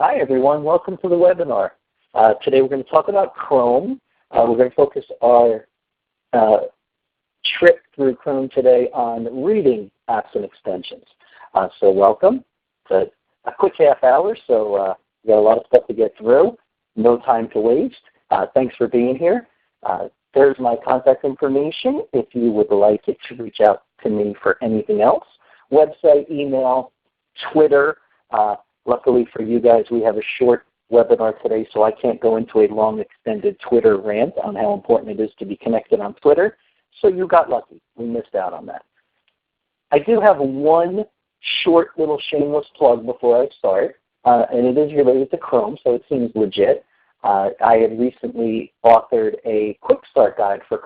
Hi everyone, welcome to the webinar. Today we're going to talk about Chrome. We're going to focus our trip through Chrome today on reading apps and extensions. So welcome. It's a quick half hour, so we got a lot of stuff to get through. No time to waste. Thanks for being here. There's my contact information if you would like it to reach out to me for anything else. Website, email, Twitter. Luckily for you guys, we have a short webinar today, so I can't go into a long, extended Twitter rant on how important it is to be connected on Twitter. So you got lucky. We missed out on that. I do have one short little shameless plug before I start, and it is related to Chrome, so it seems legit. I had recently authored a quick start guide for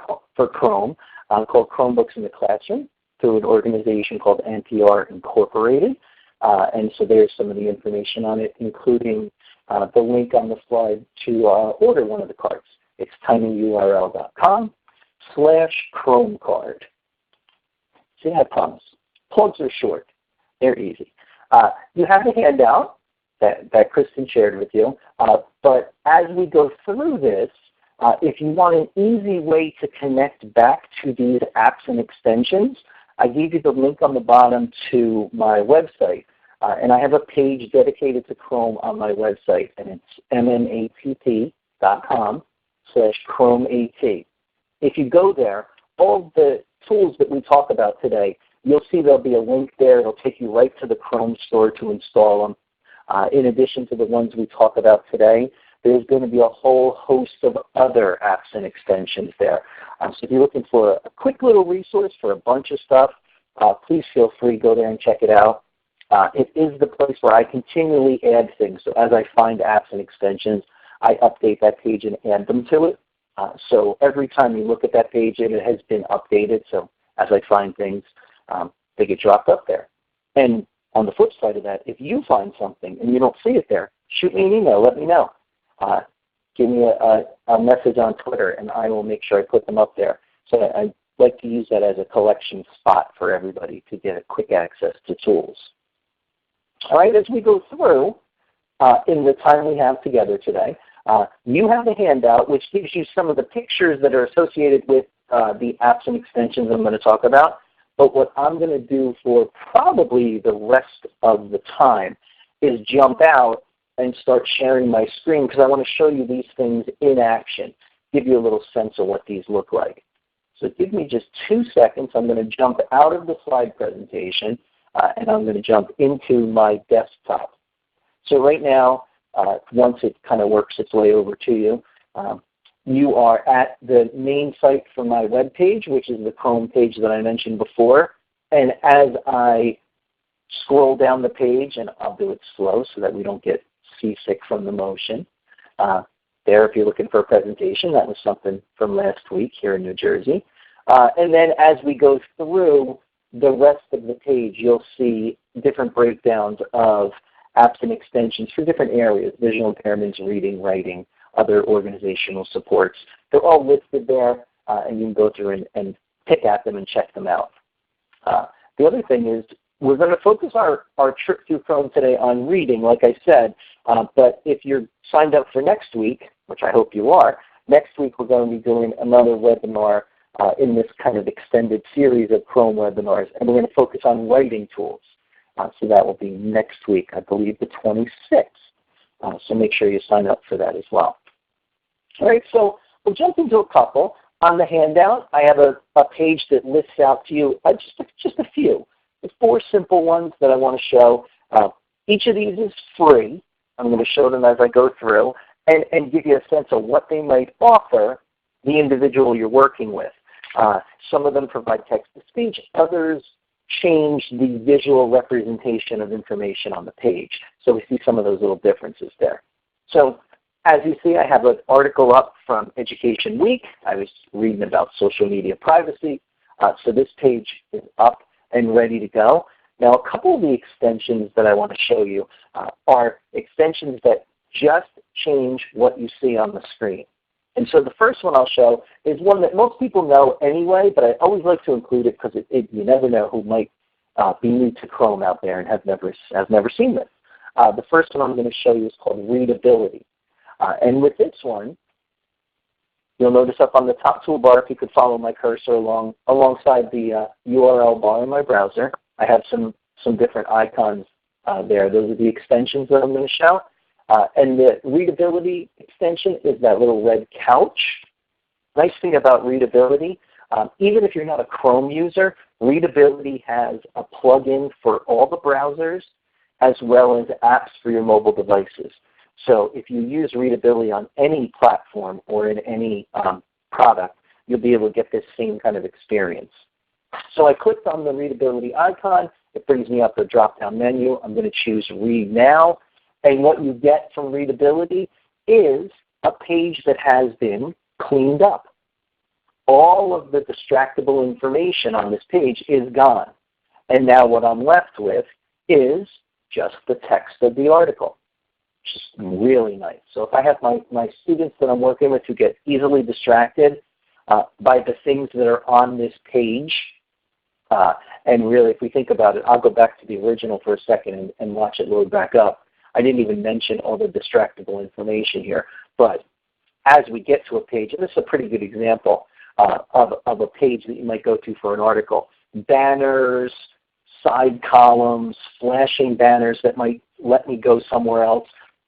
Chrome called Chromebooks in the Classroom through an organization called NPR Incorporated. And so there's some of the information on it, including the link on the slide to order one of the cards. It's tinyurl.com/ChromeCard. See, I promise. Plugs are short. They're easy. You have a handout that Kristen shared with you, but as we go through this, if you want an easy way to connect back to these apps and extensions, I gave you the link on the bottom to my website. And I have a page dedicated to Chrome on my website, and it's mnapp.com/ChromeAT. If you go there, all the tools that we talk about today, you'll see there'll be a link there. It'll take you right to the Chrome store to install them. In addition to the ones we talk about today, there's going to be a whole host of other apps and extensions there. So if you're looking for a quick little resource for a bunch of stuff, please feel free to go there and check it out. It is the place where I continually add things. So as I find apps and extensions, I update that page and add them to it. So every time you look at that page, it has been updated. So as I find things, they get dropped up there. And on the flip side of that, if you find something and you don't see it there, shoot me an email. Let me know. Give me a message on Twitter, and I will make sure I put them up there. So I like to use that as a collection spot for everybody to get a quick access to tools. All right, as we go through in the time we have together today, you have a handout which gives you some of the pictures that are associated with the apps and extensions I'm going to talk about. But what I'm going to do for probably the rest of the time is jump out and start sharing my screen because I want to show you these things in action, give you a little sense of what these look like. So give me just 2 seconds. I'm going to jump out of the slide presentation. And I'm going to jump into my desktop. So right now, once it kind of works its way over to you, you are at the main site for my web page, which is the Chrome page that I mentioned before. And as I scroll down the page, and I'll do it slow so that we don't get seasick from the motion. There, if you're looking for a presentation, that was something from last week here in New Jersey. And then as we go through the rest of the page, you'll see different breakdowns of apps and extensions for different areas, visual impairments, reading, writing, other organizational supports. They're all listed there, and you can go through and pick at them and check them out. The other thing is we're going to focus our trip through Chrome today on reading, like I said, but if you're signed up for next week, which I hope you are, next week we're going to be doing another webinar in this kind of extended series of Chrome webinars, and we're going to focus on writing tools. So that will be next week, I believe the 26th. So make sure you sign up for that as well. All right, so we'll jump into a couple. On the handout, I have a page that lists out to you just a few. There's 4 simple ones that I want to show. Each of these is free. I'm going to show them as I go through and give you a sense of what they might offer the individual you're working with. Some of them provide text-to-speech. Others change the visual representation of information on the page. So we see some of those little differences there. So as you see, I have an article up from Education Week. I was reading about social media privacy. So this page is up and ready to go. Now a couple of the extensions that I want to show you are extensions that just change what you see on the screen. And so the first one I'll show is one that most people know anyway, but I always like to include it because you never know who might be new to Chrome out there and have never seen this. The first one I'm going to show you is called Readability. And with this one, you'll notice up on the top toolbar, if you could follow my cursor alongside the URL bar in my browser, I have some different icons there. Those are the extensions that I'm going to show. And the Readability extension is that little red couch. Nice thing about Readability, even if you're not a Chrome user, Readability has a plugin for all the browsers as well as apps for your mobile devices. So if you use Readability on any platform or in any product, you'll be able to get this same kind of experience. So I clicked on the Readability icon. It brings me up a drop-down menu. I'm going to choose Read Now. And what you get from Readability is a page that has been cleaned up. All of the distractible information on this page is gone. And now what I'm left with is just the text of the article, which is really nice. So if I have my students that I'm working with who get easily distracted by the things that are on this page, and really if we think about it, I'll go back to the original for a second and watch it load back up. I didn't even mention all the distractible information here, but as we get to a page, and this is a pretty good example of a page that you might go to for an article, banners, side columns, flashing banners that might let me go somewhere else.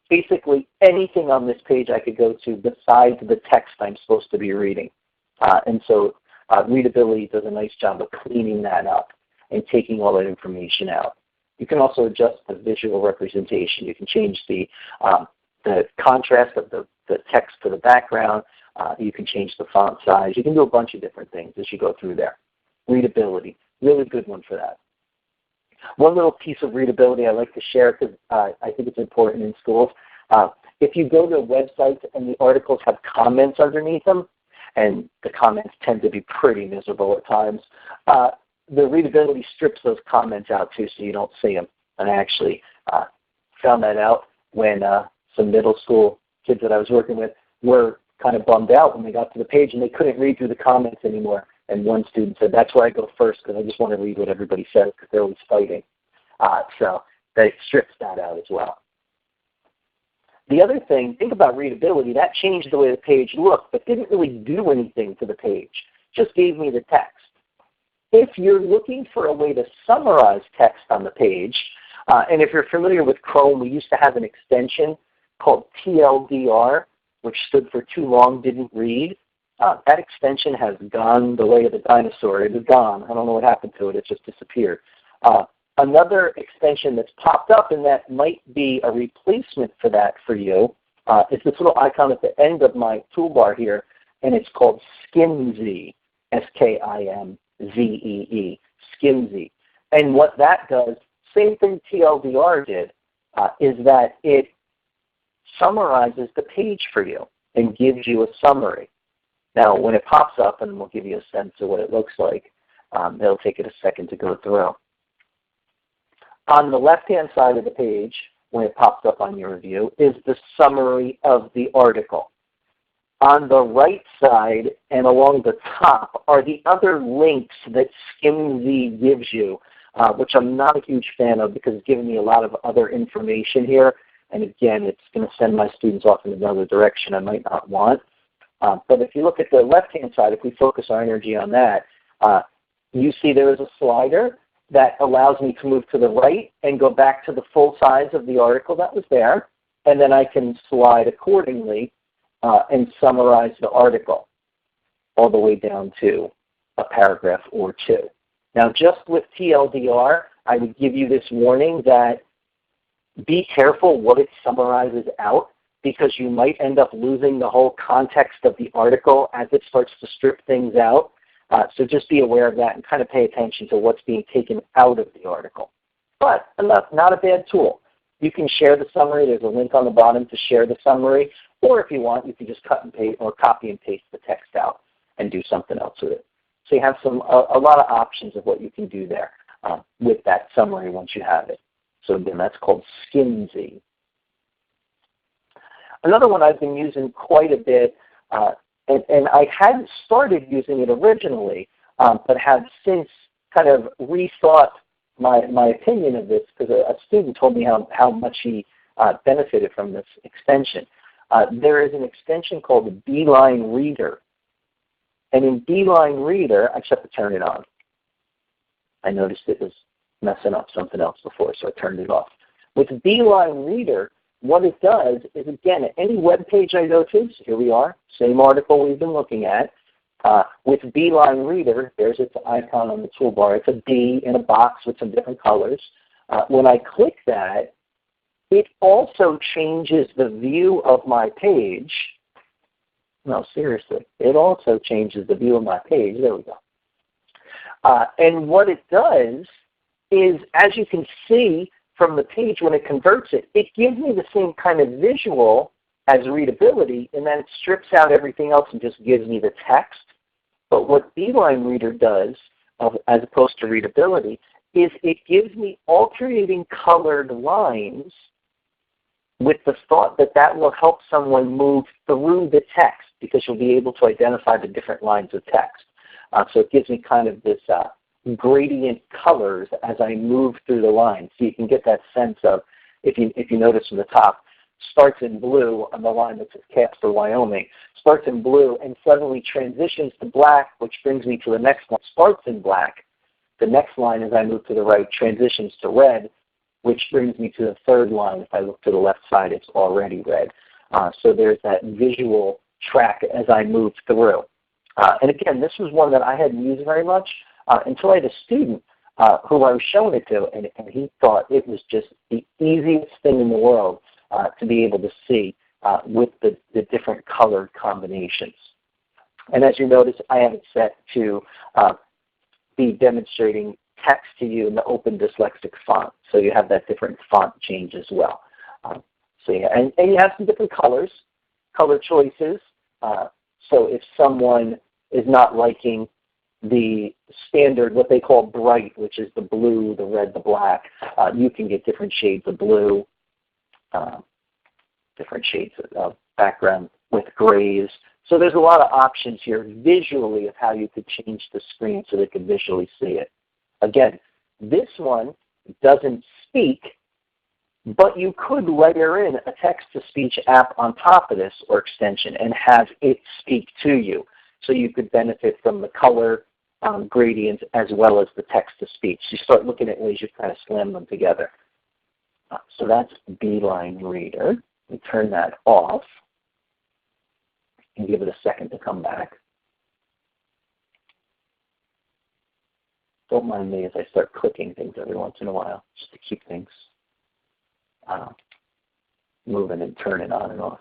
Basically anything on this page I could go to besides the text I'm supposed to be reading. And so Readability does a nice job of cleaning that up and taking all that information out. You can also adjust the visual representation. You can change the contrast of the text to the background. You can change the font size. You can do a bunch of different things as you go through there. Readability, really good one for that. One little piece of Readability I like to share because I think it's important in schools. If you go to websites and the articles have comments underneath them, and the comments tend to be pretty miserable at times, the Readability strips those comments out too so you don't see them. And I actually found that out when some middle school kids that I was working with were kind of bummed out when they got to the page and they couldn't read through the comments anymore. And one student said, that's where I go first because I just want to read what everybody says because they're always fighting. So that strips that out as well. The other thing, think about Readability, that changed the way the page looked but didn't really do anything to the page, just gave me the text. If you're looking for a way to summarize text on the page, and if you're familiar with Chrome, we used to have an extension called TLDR, which stood for Too Long Didn't Read. That extension has gone the way of the dinosaur. It is gone. I don't know what happened to it. It just disappeared. Another extension that's popped up, and that might be a replacement for that for you, is this little icon at the end of my toolbar here, and it's called Skimzee, S-K-I-M-Z-E-E, Skimzee. And what that does, same thing TLDR did, is that it summarizes the page for you and gives you a summary. Now, when it pops up, and we'll give you a sense of what it looks like, it'll take it a second to go through. On the left-hand side of the page, when it pops up on your view, is the summary of the article. On the right side and along the top are the other links that Skimzee gives you, which I'm not a huge fan of because it's giving me a lot of other information here. And again, it's going to send my students off in another direction I might not want. But if you look at the left-hand side, if we focus our energy on that, you see there is a slider that allows me to move to the right and go back to the full size of the article that was there. And then I can slide accordingly and summarize the article all the way down to a paragraph or two. Now, just with TLDR, I would give you this warning that be careful what it summarizes out, because you might end up losing the whole context of the article as it starts to strip things out. So just be aware of that and kind of pay attention to what's being taken out of the article. But not a bad tool. You can share the summary. There's a link on the bottom to share the summary. Or if you want, you can just cut and paste or copy and paste the text out and do something else with it. So you have a lot of options of what you can do there with that summary once you have it. So again, that's called Skimzee. Another one I've been using quite a bit, and I hadn't started using it originally, but have since kind of rethought my opinion of this, because a student told me how much he benefited from this extension. There is an extension called the Beeline Reader. And in Beeline Reader, I just have to turn it on. I noticed it was messing up something else before, so I turned it off. With Beeline Reader, what it does is, again, any web page I go to, so here we are, same article we've been looking at, with Beeline Reader, there's its icon on the toolbar. It's a bee in a box with some different colors. When I click that, it also changes the view of my page. No, seriously. It also changes the view of my page. There we go. And what it does is, as you can see from the page when it converts it, it gives me the same kind of visual as Readability, and then it strips out everything else and just gives me the text. But what Beeline Reader does, as opposed to Readability, is it gives me alternating colored lines with the thought that that will help someone move through the text, because you'll be able to identify the different lines of text. So it gives me kind of this gradient colors as I move through the lines. So you can get that sense of, if you notice from the top, starts in blue on the line that says Casper, Wyoming, starts in blue and suddenly transitions to black, which brings me to the next one. Starts in black. The next line, as I move to the right, transitions to red, which brings me to the third line. If I look to the left side, it's already red. So there's that visual track as I move through. And again, this was one that I hadn't used very much until I had a student who I was showing it to, and he thought it was just the easiest thing in the world to be able to see with the different colored combinations. And as you notice, I have it set to be demonstrating text to you in the Open Dyslexic font. So you have that different font change as well. So yeah, and you have some different colors, color choices. So if someone is not liking the standard, what they call bright, which is the blue, the red, the black, you can get different shades of blue, different shades of background with grays. So there's a lot of options here visually of how you could change the screen so they can visually see it. Again, this one doesn't speak, but you could layer in a text-to-speech app on top of this or extension and have it speak to you. So you could benefit from the color gradients as well as the text-to-speech. You start looking at ways you kind of slam them together. So that's Beeline Reader. We turn that off and give it a second to come back. Don't mind me as I start clicking things every once in a while, just to keep things moving and turning on and off.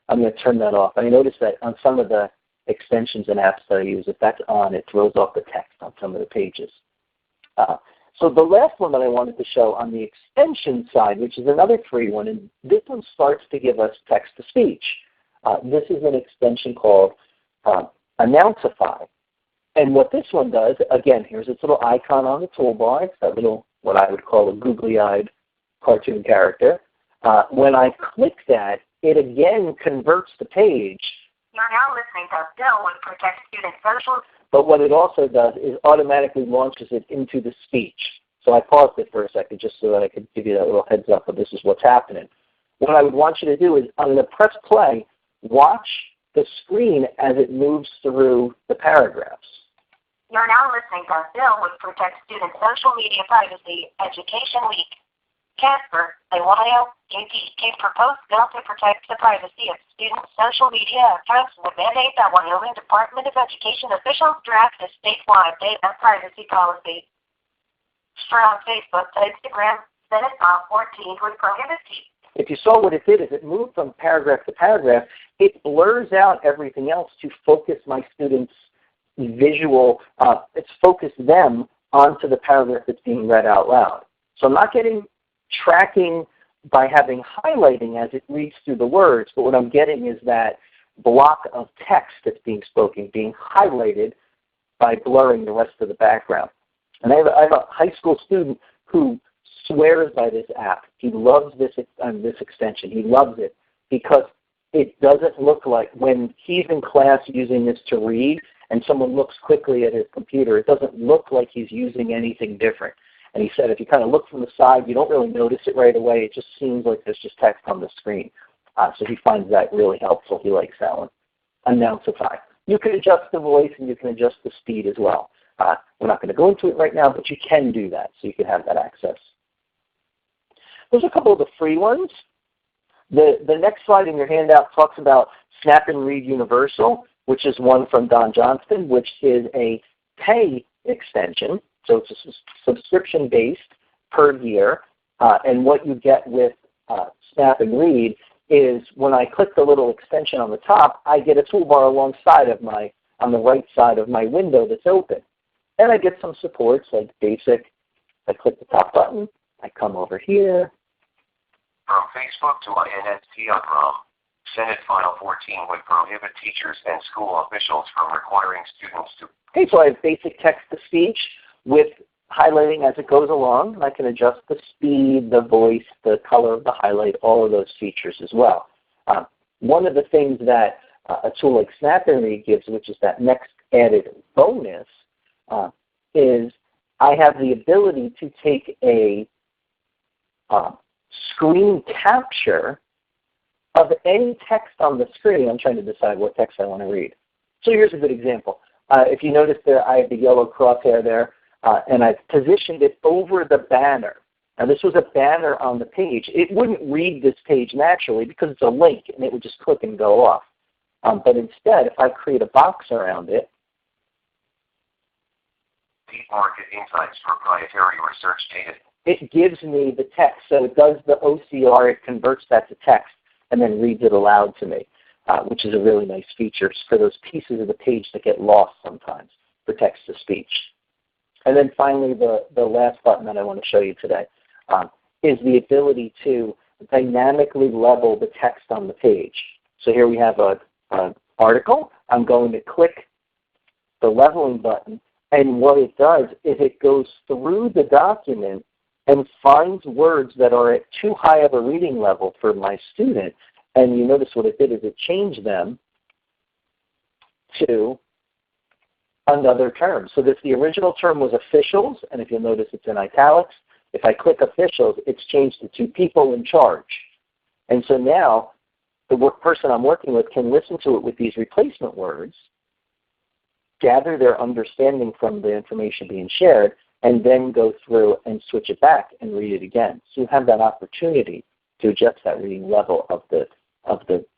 I'm going to turn that off. I noticed that on some of the extensions and apps that I use, if that's on, it throws off the text on some of the pages. So the last one that I wanted to show on the extension side, which is another free one, and this one starts to give us text-to-speech. This is an extension called Announceify. And what this one does, again, here's its little icon on the toolbar. It's that little, what I would call a googly-eyed cartoon character. When I click that, it again converts the page. You're now listening to Bill with Protect Student Social. But what it also does is automatically launches it into the speech. So I paused it for a second just so that I could give you that little heads up of this is what's happening. What I would want you to do is, I'm going to press play, watch the screen as it moves through the paragraphs. You're now listening to Bill with Protect Student Social Media Privacy Education Week. Casper, Ohio, JP proposed bill to protect the privacy of students' social media accounts will mandate that Wyoming Department of Education officials draft a statewide data privacy policy. From Facebook to Instagram, Senate File 14 would prohibit. If you saw what it did, is it moved from paragraph to paragraph, it blurs out everything else to focus my students' visual, it's focused them onto the paragraph that's being read out loud. So I'm not getting tracking by having highlighting as it reads through the words, but what I'm getting is that block of text that's being spoken, being highlighted by blurring the rest of the background. And I have a high school student who swears by this app. He loves this extension. He loves it because it doesn't look like, when he's in class using this to read and someone looks quickly at his computer, it doesn't look like he's using anything different. And he said if you kind of look from the side, you don't really notice it right away. It just seems like there's just text on the screen. So he finds that really helpful. He likes that one. Announceify. You can adjust the voice and you can adjust the speed as well. We're not going to go into it right now, but you can do that, so you can have that access. There's a couple of the free ones. The next slide in your handout talks about Snap and Read Universal, which is one from Don Johnston, which is a pay extension. So it's a subscription-based per year. And what you get with Snap and Read is when I click the little extension on the top, I get a toolbar alongside of on the right side of my window that's open. And I get some supports like basic. I click the top button. I come over here. From Facebook to INST on Chrome, Senate File 14 would prohibit teachers and school officials from requiring students to... Okay, so I have basic text-to-speech with highlighting as it goes along. And I can adjust the speed, the voice, the color of the highlight, all of those features as well. One of the things that a tool like Snap and Read gives, which is that next added bonus, is I have the ability to take a screen capture of any text on the screen. I'm trying to decide what text I want to read. So here's a good example. If you notice there, I have the yellow crosshair there, and I've positioned it over the banner. Now this was a banner on the page. It wouldn't read this page naturally because it's a link, and it would just click and go off. But instead, if I create a box around it, Deep Market Insights proprietary research data. It gives me the text. So it does the OCR, it converts that to text, and then reads it aloud to me, which is a really nice feature for those pieces of the page that get lost sometimes for text-to-speech. And then finally, the last button that I want to show you today is the ability to dynamically level the text on the page. So here we have an article. I'm going to click the leveling button, and what it does is it goes through the document and finds words that are at too high of a reading level for my student. And you notice what it did is it changed them to another term. So this, the original term was officials, and if you'll notice it's in italics. If I click officials, it's changed to people in charge. And so now the person I'm working with can listen to it with these replacement words, gather their understanding from the information being shared, and then go through and switch it back and read it again. So you have that opportunity to adjust that reading level of the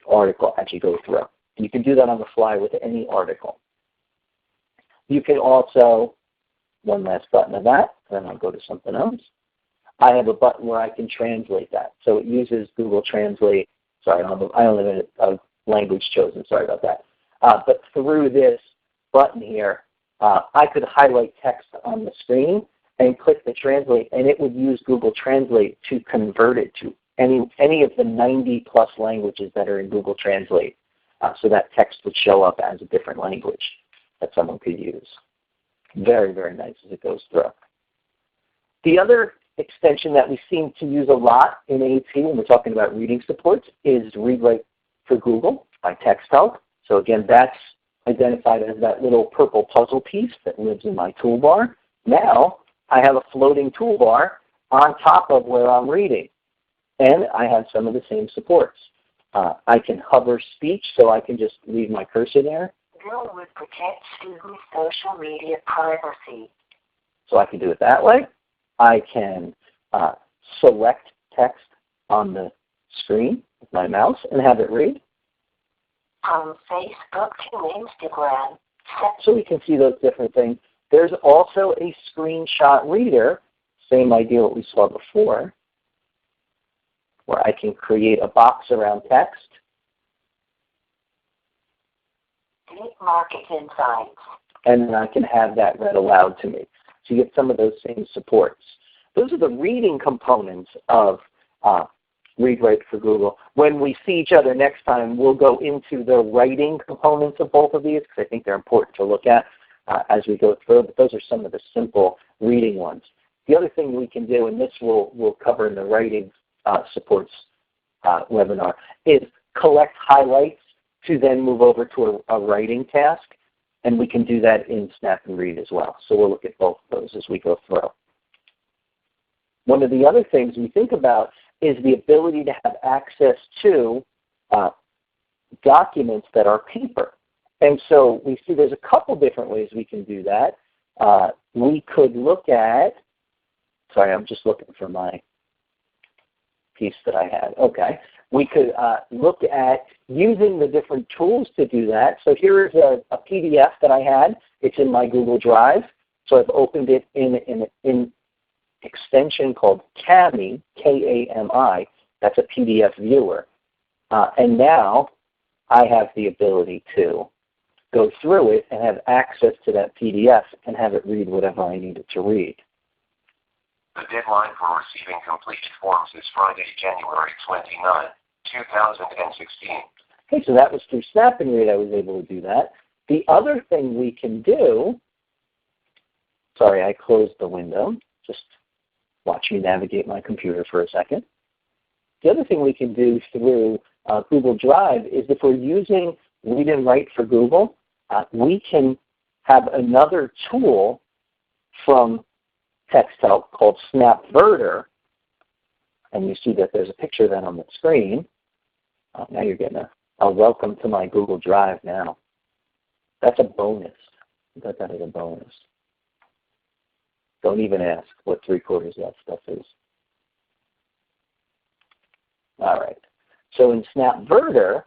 article as you go through. And you can do that on the fly with any article. You can also, one last button of that, then I'll go to something else. I have a button where I can translate that. So it uses Google Translate. Sorry, I only have a language chosen. Sorry about that. But through this button here, I could highlight text on the screen and click the translate, and it would use Google Translate to convert it to any of the 90-plus languages that are in Google Translate. So that text would show up as a different language that someone could use. Very, very nice as it goes through. The other extension that we seem to use a lot in AT when we're talking about reading supports is ReadWrite for Google by TextHelp. So again, that's identified as that little purple puzzle piece that lives in my toolbar. Now I have a floating toolbar on top of where I'm reading, and I have some of the same supports. I can hover speech, so I can just leave my cursor there. Bill would protect student social media privacy. So I can do it that way. I can select text on the screen with my mouse and have it read. From Facebook to Instagram. So we can see those different things. There's also a screenshot reader, same idea what we saw before, where I can create a box around text. Deep Market Insights. And then I can have that read aloud to me. So you get some of those same supports. Those are the reading components of ReadWrite for Google. When we see each other next time, we'll go into the writing components of both of these because I think they're important to look at as we go through, but those are some of the simple reading ones. The other thing we can do, and this we'll cover in the writing supports webinar, is collect highlights to then move over to a writing task. and we can do that in Snap and Read as well. So we'll look at both of those as we go through. One of the other things we think about is the ability to have access to documents that are paper. And so we see there's a couple different ways we can do that. We could look at, sorry, I'm just looking for my piece that I had. Okay. We could look at using the different tools to do that. So here is a PDF that I had. It's in my Google Drive. So I've opened it in an extension called Kami, K-A-M-I. That's a PDF viewer. And now I have the ability to go through it and have access to that PDF and have it read whatever I need it to read. The deadline for receiving completed forms is Friday, January 29, 2016. Okay, so that was through Snap and Read I was able to do that. The other thing we can do, sorry, I closed the window. Just watch me navigate my computer for a second. The other thing we can do through Google Drive is if we're using Read and Write for Google, we can have another tool from TextHelp called SnapVerter, and you see that there's a picture of that on the screen. Now you're getting a welcome to my Google Drive now. That's a bonus. I got that as a bonus. Don't even ask what 3/4 of that stuff is. All right. So in SnapVerter,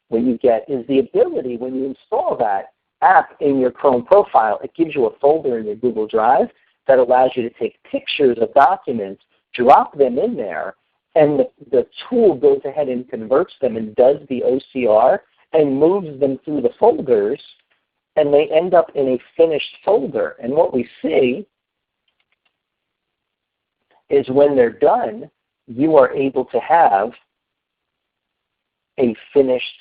what you get is the ability, when you install that app in your Chrome profile, it gives you a folder in your Google Drive that allows you to take pictures of documents, drop them in there, and the tool goes ahead and converts them and does the OCR and moves them through the folders, and they end up in a finished folder. And what we see is when they're done, you are able to have a finished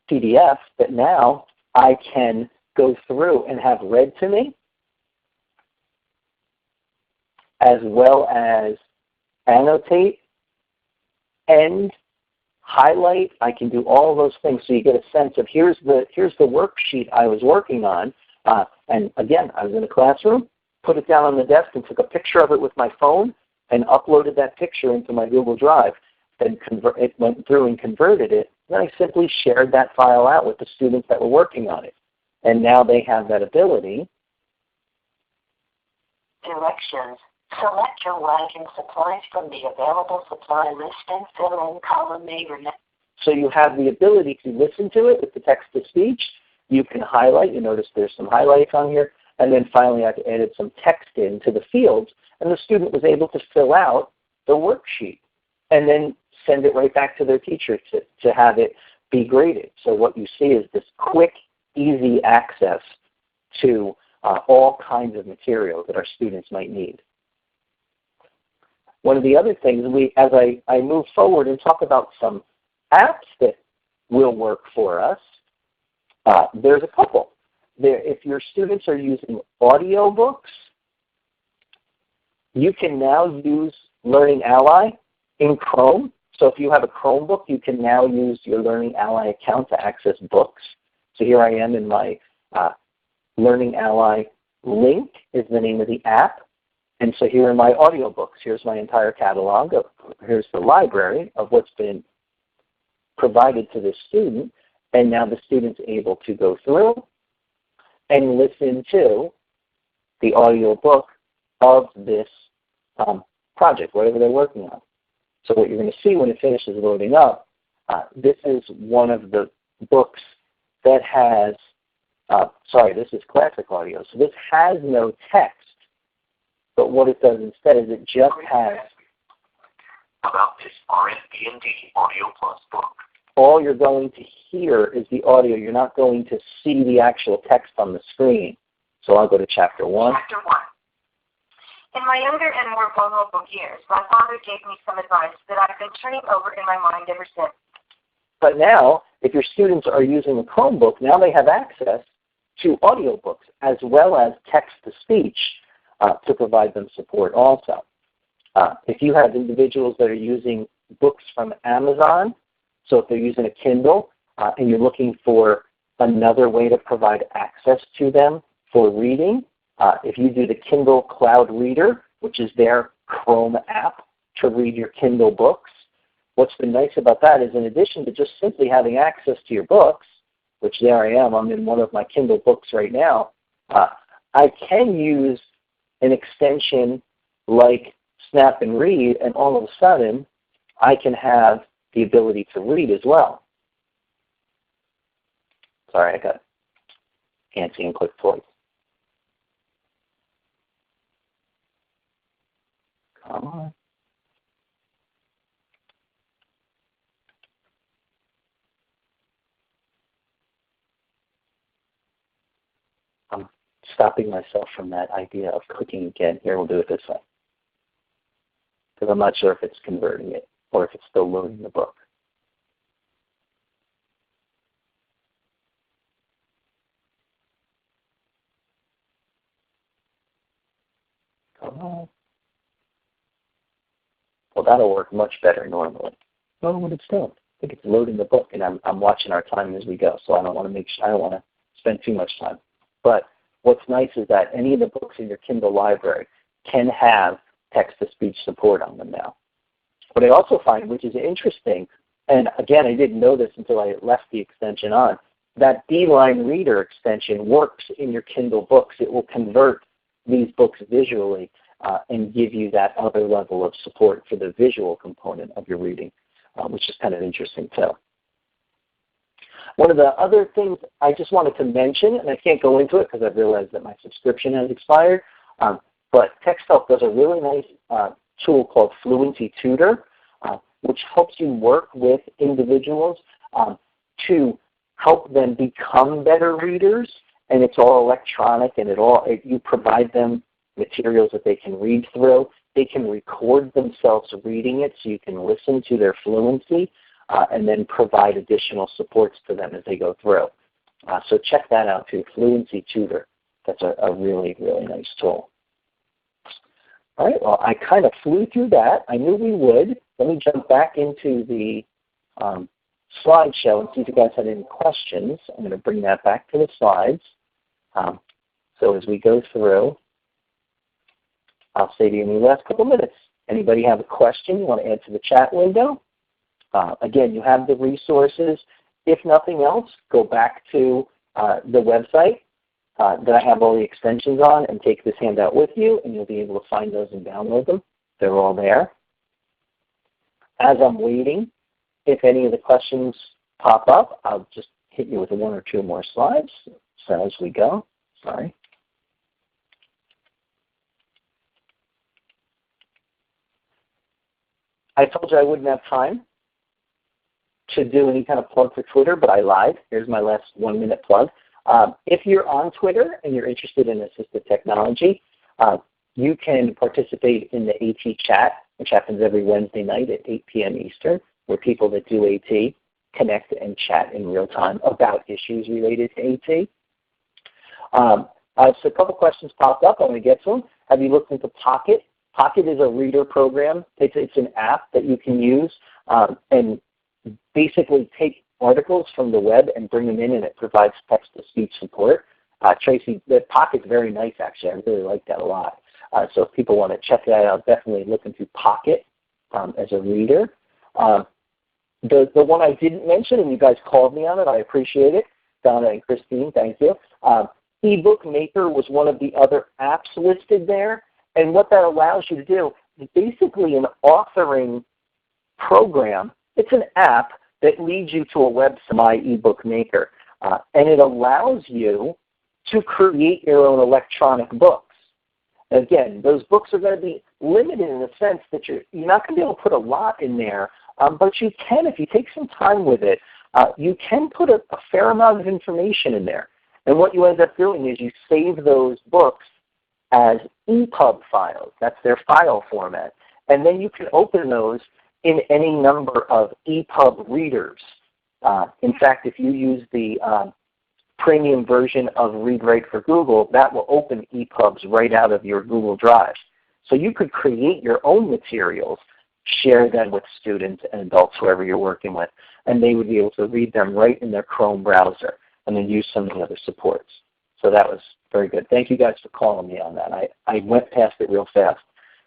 PDF that now I can go through and have read to me, as well as annotate and highlight. I can do all of those things, so you get a sense of here's the worksheet I was working on. And again, I was in a classroom, put it down on the desk and took a picture of it with my phone and uploaded that picture into my Google Drive. Then it went through and converted it. Then I simply shared that file out with the students that were working on it. And now they have that ability. Directions. Select your wagon supplies from the available supply list and fill in column A. So you have the ability to listen to it with the text-to-speech. You can highlight. You notice there's some highlights on here. And then finally I've added some text into the fields. And the student was able to fill out the worksheet and then send it right back to their teacher to have it be graded. So what you see is this quick, easy access to all kinds of material that our students might need. One of the other things, as I move forward and talk about some apps that will work for us, there's a couple. If your students are using audiobooks, you can now use Learning Ally in Chrome. So if you have a Chromebook, you can now use your Learning Ally account to access books. So here I am in my Learning Ally link is the name of the app. And so here are my audiobooks. Here's my entire catalog. Here's the library of what's been provided to this student. And now the student's able to go through and listen to the audiobook of this project, whatever they're working on. So what you're going to see when it finishes loading up, this is one of the books that has, this is classic audio. So this has no text, but what it does instead is it just has about this RSD Audio Plus book. All you're going to hear is the audio. You're not going to see the actual text on the screen. So I'll go to Chapter 1. Chapter 1. In my younger and more vulnerable years, my father gave me some advice that I've been turning over in my mind ever since. But now, if your students are using a Chromebook, now they have access to audiobooks as well as text-to-speech to provide them support also. If you have individuals that are using books from Amazon, so if they're using a Kindle and you're looking for another way to provide access to them for reading. If you do the Kindle Cloud Reader, which is their Chrome app to read your Kindle books, what's been nice about that is in addition to just simply having access to your books, which there I am, I'm in one of my Kindle books right now, I can use an extension like Snap and Read, and all of a sudden I can have the ability to read as well. Sorry, I got antsy and clicked twice. Come on. I'm stopping myself from that idea of clicking again. Here, we'll do it this way. Because I'm not sure if it's converting it or if it's still loading the book. Come on. Well, that'll work much better normally. I don't know what it's doing. I think it's loading the book, and I'm watching our time as we go. So I don't want to spend too much time. But what's nice is that any of the books in your Kindle library can have text-to-speech support on them now. What I also find, which is interesting, and again, I didn't know this until I left the extension on, that Beeline Reader extension works in your Kindle books. It will convert these books visually and give you that other level of support for the visual component of your reading, which is kind of interesting too. One of the other things I just wanted to mention, and I can't go into it because I've realized that my subscription has expired, but TextHelp does a really nice tool called Fluency Tutor, which helps you work with individuals to help them become better readers, and it's all electronic, and you provide them materials that they can read through. They can record themselves reading it so you can listen to their fluency and then provide additional supports to them as they go through. So check that out too, Fluency Tutor. That's a really, really nice tool. All right, well, I kind of flew through that. I knew we would. Let me jump back into the slideshow and see if you guys had any questions. I'm going to bring that back to the slides. So as we go through, I'll say to you in the last couple minutes, anybody have a question you want to add to the chat window? Again, you have the resources. If nothing else, go back to the website that I have all the extensions on and take this handout with you, and you'll be able to find those and download them. They're all there. As I'm waiting, if any of the questions pop up, I'll just hit you with one or two more slides. So as we go, sorry. I told you I wouldn't have time to do any kind of plug for Twitter, but I lied. Here's my last 1-minute plug. If you're on Twitter and you're interested in assistive technology, you can participate in the AT chat, which happens every Wednesday night at 8 p.m. Eastern, where people that do AT connect and chat in real time about issues related to AT. So a couple questions popped up. I'm going to get to them. Have you looked into Pocket? Pocket is a reader program. It's an app that you can use and basically take articles from the web and bring them in, and it provides text-to-speech support. Tracy, the Pocket's very nice, actually. I really like that a lot. So if people want to check that out, definitely look into Pocket as a reader. The one I didn't mention, and you guys called me on it, I appreciate it. Donna and Christine, thank you. eBook Maker was one of the other apps listed there. And what that allows you to do is basically an authoring program. It's an app that leads you to a website, My eBook Maker. And it allows you to create your own electronic books. Again, those books are going to be limited in the sense that you're not going to be able to put a lot in there, but you can, if you take some time with it, you can put a fair amount of information in there. And what you end up doing is you save those books as EPUB files. That's their file format. And then you can open those in any number of EPUB readers. In fact, if you use the premium version of ReadWrite for Google, that will open EPUBs right out of your Google Drive. So you could create your own materials, share them with students and adults, whoever you're working with, and they would be able to read them right in their Chrome browser. and then use some of the other supports. So that was very good. Thank you guys for calling me on that. I went past it real fast,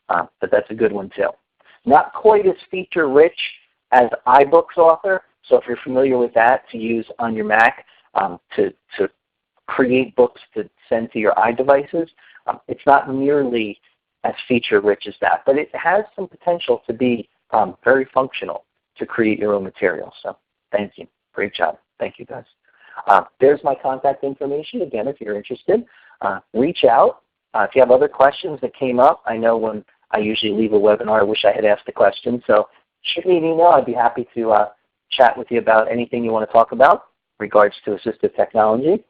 but that's a good one too. Not quite as feature-rich as iBooks Author, so if you're familiar with that, to use on your Mac to create books to send to your iDevices, it's not nearly as feature-rich as that, but it has some potential to be very functional to create your own material. So thank you. Great job. Thank you, guys. There's my contact information. Again, if you're interested, reach out. If you have other questions that came up, I know when I usually leave a webinar, I wish I had asked the question. So shoot me an email. I'd be happy to chat with you about anything you want to talk about in regards to assistive technology.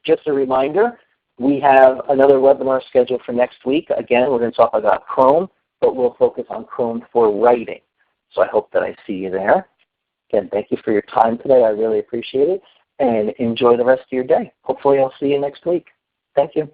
Just a reminder, we have another webinar scheduled for next week. Again, we're going to talk about Chrome, but we'll focus on Chrome for writing. So I hope that I see you there. Again, thank you for your time today. I really appreciate it. And enjoy the rest of your day. Hopefully I'll see you next week. Thank you.